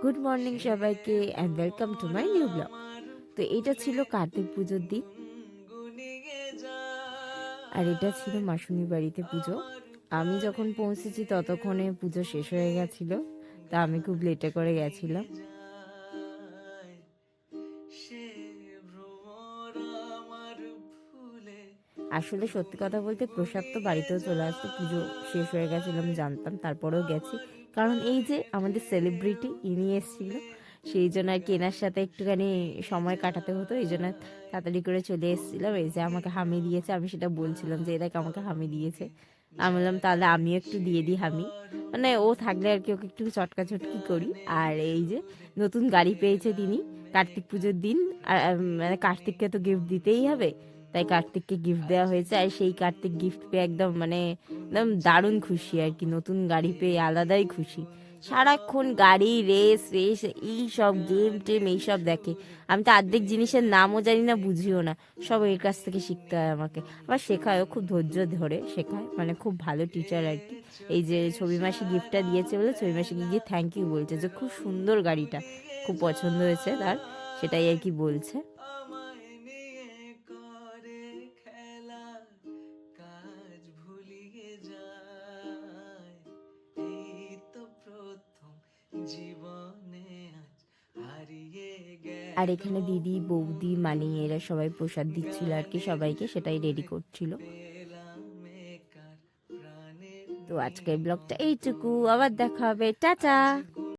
Good morning সবাইকে and welcome to my new blog. তো এটা ছিল কার্তিক পুজোর দিন, আর এটা ছিল মাসুনি বাড়িতে পুজো। আমি যখন পৌঁছেছি ততক্ষণে পুজো শেষ হয়ে গেছিল, তা আমি খুব লেটে করে গেছিলাম। আসলে সত্যি কথা বলতে প্রসাদ তো বাড়িতেও চলে আসতো, পুজো শেষ হয়ে গেছিল আমি জানতাম, তারপরেও গেছি। কারণ এই যে আমাদের সেলিব্রিটি ইনি এসেছিল, সেই জন্য আর কি এনার সাথে একটুখানি সময় কাটাতে হতো, এই জন্য তাড়াতাড়ি করে চলে এসেছিলাম। এই যে আমাকে হামি দিয়েছে, আমি সেটা বলছিলাম যে এরা আমাকে হামি দিয়েছে। আমি বললাম তাহলে আমিও একটু দিয়ে দিই হামি, মানে ও থাকলে আর কি ওকে একটু চটকা চটকি করি। আর এই যে নতুন গাড়ি পেয়েছে তিনি কার্তিক পুজোর দিন, আর মানে কার্তিককে তো গিফট দিতেই হবে, তাই কার্তিককে গিফট দেওয়া হয়েছে। আর সেই কার্তিক গিফট পেয়ে একদম মানে একদম দারুণ খুশি আর কি, নতুন গাড়ি পেয়ে আলাদাই খুশি। সারাক্ষণ গাড়ি রেস রেস এই সব গেম টেম এইসব দেখে। আমি তো অর্ধেক জিনিসের নামও জানি না, বুঝিও না, সব এর কাছ থেকে শিখতে হয় আমাকে। আবার শেখায়ও, খুব ধৈর্য ধরে শেখায়, মানে খুব ভালো টিচার আর কি। এই যে ছবি মাসি গিফটটা দিয়েছে বলে ছবি মাসিকে গিয়ে থ্যাংক ইউ বলছে, যে খুব সুন্দর গাড়িটা, খুব পছন্দ হয়েছে তার, সেটাই আর কি বলছে। আর এখানে দিদি বৌদি মানে এরা সবাই প্রসাদ দিচ্ছিল আর কি সবাইকে, সেটাই রেডি করছিল। তো আজকের ব্লগটা এইটুকু, আবার দেখা হবে, টাটা।